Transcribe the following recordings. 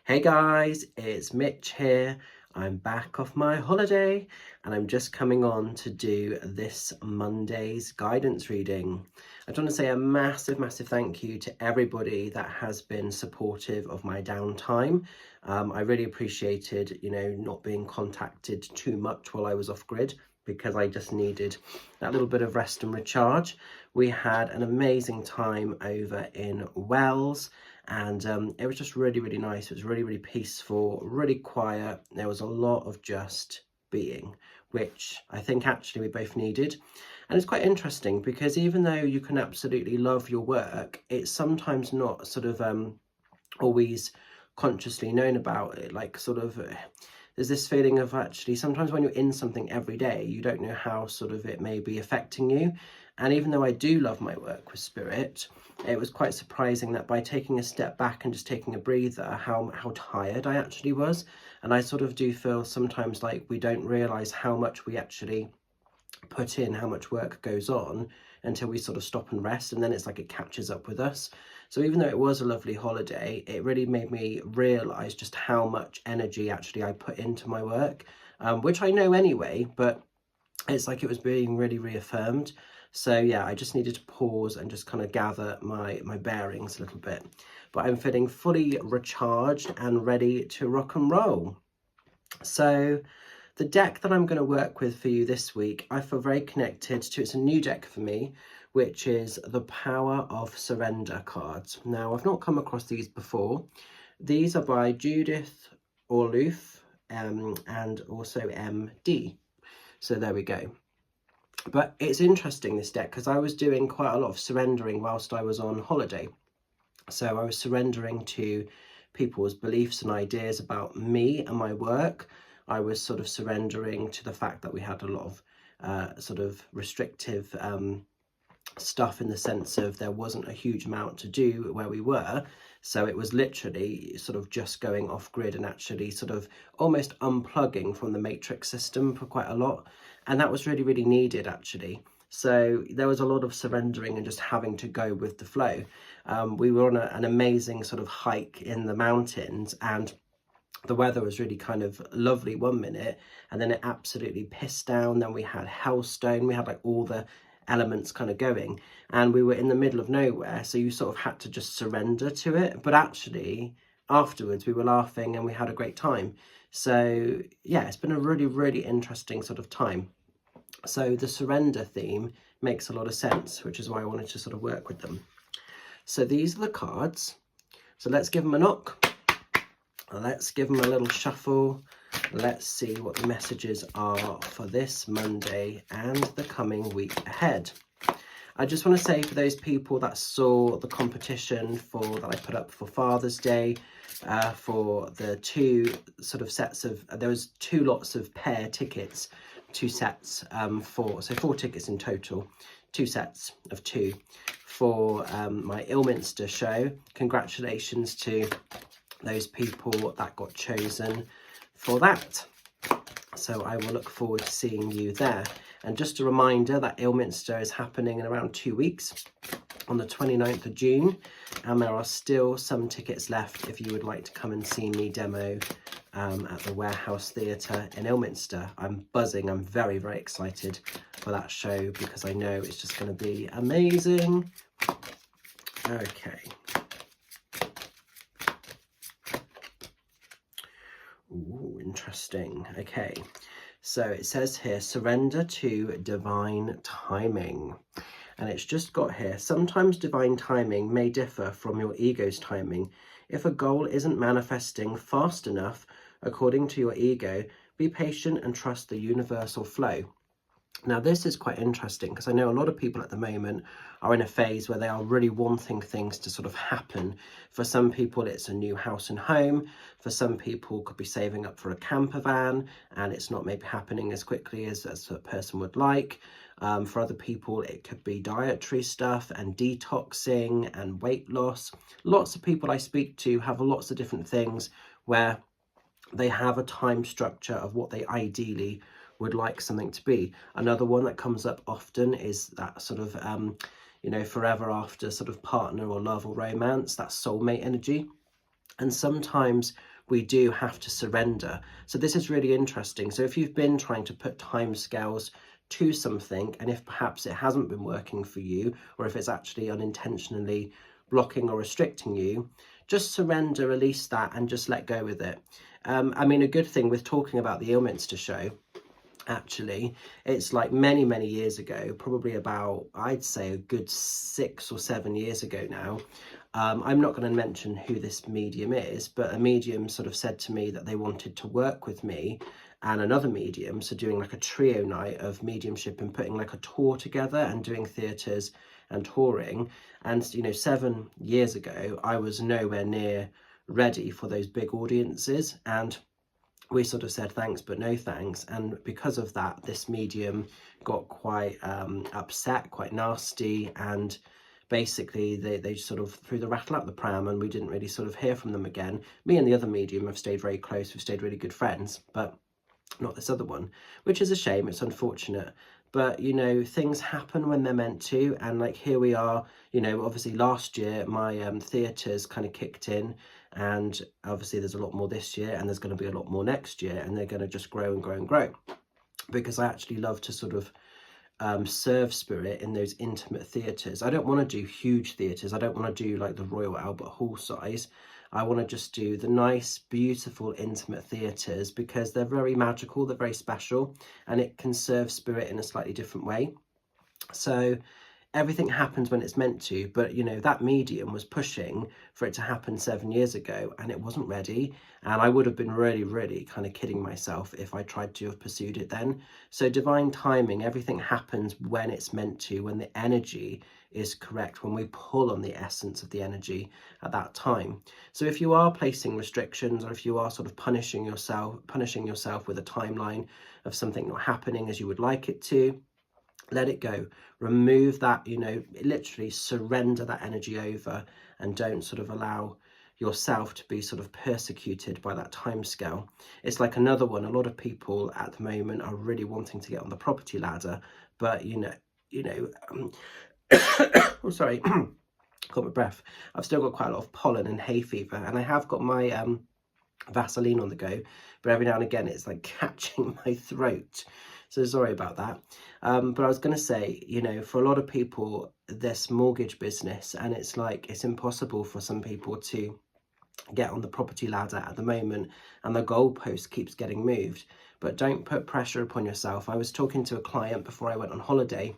Hey guys, it's Mitch here. I'm back off my holiday and I'm just coming on to do this Monday's guidance reading. I just want to say a massive thank you to everybody that has been supportive of my downtime. I really appreciated, not being contacted too much while I was off grid because I just needed that little bit of rest and recharge. We had an amazing time over in Wales. And it was just really nice. It was really peaceful, really quiet. There was a lot of just being, which I think actually we both needed. And it's quite interesting because even though you can absolutely love your work, it's sometimes not sort of always consciously known about it. Like there's this feeling of actually sometimes when you're in something every day, you don't know how sort of it may be affecting you. And even though I do love my work with spirit, it was quite surprising that by taking a step back and just taking a breather, how tired I actually was. And I sort of do feel sometimes like we don't realize how much we actually put in, how much work goes on until we sort of stop and rest, and then it's like it catches up with us. So even though it was a lovely holiday, it really made me realize just how much energy actually I put into my work, which I know anyway, but it's like it was being really reaffirmed. So yeah, I just needed to pause and just kind of gather my bearings a little bit. But I'm feeling fully recharged and ready to rock and roll. So the deck that I'm going to work with for you this week, I feel very connected to. It's a new deck for me, which is the Power of Surrender cards. Now, I've not come across these before. These are by Judith Orloof and also MD. So there we go. But it's interesting, this deck, because I was doing quite a lot of surrendering whilst I was on holiday. So I was surrendering to people's beliefs and ideas about me and my work. I was sort of surrendering to the fact that we had a lot of sort of restrictive stuff, in the sense of there wasn't a huge amount to do where we were. So it was literally sort of just going off grid and actually sort of almost unplugging from the matrix system for quite a lot. And that was really needed actually. So there was a lot of surrendering and just having to go with the flow. We were on an amazing sort of hike in the mountains, and the weather was really kind of lovely one minute, and then it absolutely pissed down. Then we had hailstone, we had like all the elements kind of going, and we were in the middle of nowhere, so you sort of had to just surrender to it. But actually afterwards we were laughing and we had a great time. So yeah, it's been a really interesting sort of time. So the surrender theme makes a lot of sense, which is why I wanted to sort of work with them. So these are the cards. So let's give them a knock. Let's give them a little shuffle. Let's see what the messages are for this Monday and the coming week ahead. I just want to say, for those people that saw the competition that I put up for Father's Day, for the two sort of sets of, there was 2 lots of pair tickets, 2 sets, so 4 tickets in total, 2 sets of 2 for my Ilminster show. Congratulations to those people that got chosen for that. So I will look forward to seeing you there. And just a reminder that Ilminster is happening in around 2 weeks, on the 29th of June, and there are still some tickets left if you would like to come and see me demo at the Warehouse Theatre in Ilminster. I'm buzzing. I'm very excited for that show because I know it's just going to be amazing. Okay. Ooh, interesting. Okay, so it says here, surrender to divine timing. And it's just got here, sometimes divine timing may differ from your ego's timing. If a goal isn't manifesting fast enough according to your ego, be patient and trust the universal flow. Now, this is quite interesting because I know a lot of people at the moment are in a phase where they are really wanting things to sort of happen. For some people, it's a new house and home. For some people, could be saving up for a camper van and it's not maybe happening as quickly as a person would like. For other people, it could be dietary stuff and detoxing and weight loss. Lots of people I speak to have lots of different things where they have a time structure of what they ideally would like something to be. Another one that comes up often is that sort of forever after sort of partner or love or romance, that soulmate energy. And sometimes we do have to surrender. So this is really interesting. So if you've been trying to put timescales to something, and if perhaps it hasn't been working for you, or if it's actually unintentionally blocking or restricting you, just surrender, release that, and just let go with it. I mean, a good thing with talking about the Ilminster show, actually, it's like many years ago, probably about, I'd say a good 6 or 7 years ago now. I'm not going to mention who this medium is, but a medium sort of said to me that they wanted to work with me and another medium, so doing like a trio night of mediumship and putting like a tour together and doing theatres and touring. And you know, 7 years ago I was nowhere near ready for those big audiences, and we sort of said thanks but no thanks. And because of that, this medium got quite upset, quite nasty, and basically they sort of threw the rattle out the pram, and we didn't really sort of hear from them again. Me and the other medium have stayed very close, we've stayed really good friends, but not this other one, which is a shame. It's unfortunate, but you know, things happen when they're meant to. And like, here we are, you know, obviously last year my theatres kind of kicked in, and obviously there's a lot more this year, and there's going to be a lot more next year, and they're going to just grow and grow and grow, because I actually love to sort of serve spirit in those intimate theatres. I don't want to do huge theatres. I don't want to do like the Royal Albert Hall size. I want to just do the nice, beautiful, intimate theatres, because they're very magical, they're very special, and it can serve spirit in a slightly different way. So everything happens when it's meant to, but you know, that medium was pushing for it to happen 7 years ago, and it wasn't ready. And I would have been really kind of kidding myself if I tried to have pursued it then. So divine timing, everything happens when it's meant to, when the energy is correct, when we pull on the essence of the energy at that time. So if you are placing restrictions, or if you are sort of punishing yourself with a timeline of something not happening as you would like it to, let it go. Remove that, you know, literally surrender that energy over, and don't sort of allow yourself to be sort of persecuted by that time scale. It's like another one. A lot of people at the moment are really wanting to get on the property ladder, but oh, sorry, got my breath. I've still got quite a lot of pollen and hay fever, and I have got my Vaseline on the go, but every now and again it's like catching my throat, so sorry about that. But I was going to say, you know, for a lot of people, this mortgage business, and it's like, it's impossible for some people to get on the property ladder at the moment, and the goalpost keeps getting moved. But don't put pressure upon yourself. I was talking to a client before I went on holiday,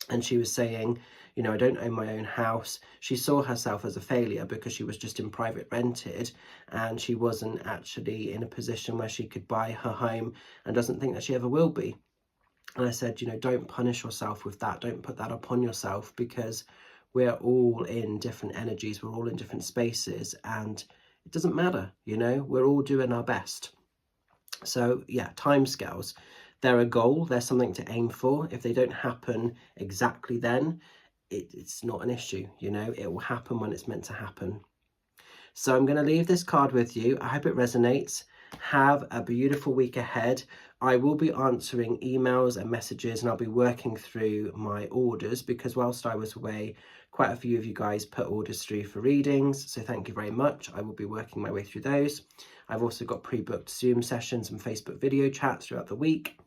and she was saying, you know, I don't own my own house. She saw herself as a failure because she was just in private rented, and she wasn't actually in a position where she could buy her home, and doesn't think that she ever will be. And I said, you know, don't punish yourself with that. Don't put that upon yourself, because we're all in different energies. We're all in different spaces, and it doesn't matter, you know, we're all doing our best. So yeah, timescales, they're a goal, they're something to aim for. If they don't happen exactly then, it's not an issue, you know, it will happen when it's meant to happen. So I'm going to leave this card with you. I hope it resonates. Have a beautiful week ahead. I will be answering emails and messages, and I'll be working through my orders, because whilst I was away, quite a few of you guys put orders through for readings, so thank you very much. I will be working my way through those. I've also got pre-booked Zoom sessions and Facebook video chats throughout the week.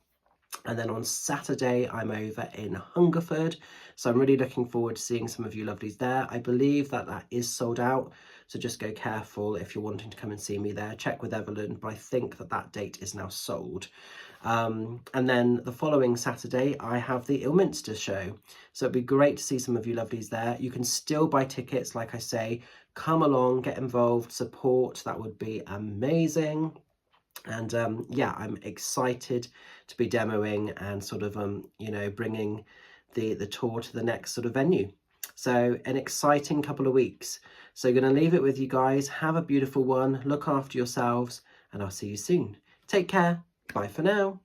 And then on Saturday, I'm over in Hungerford. So I'm really looking forward to seeing some of you lovelies there. I believe that that is sold out, so just go careful if you're wanting to come and see me there. Check with Evelyn, but I think that that date is now sold. And then the following Saturday, I have the Ilminster show. So it'd be great to see some of you lovelies there. You can still buy tickets, like I say. Come along, get involved, support. That would be amazing. And yeah, I'm excited to be demoing and sort of you know, bringing the tour to the next sort of venue. So an exciting couple of weeks. So going to leave it with you guys. Have a beautiful one. Look after yourselves, and I'll see you soon. Take care. Bye for now.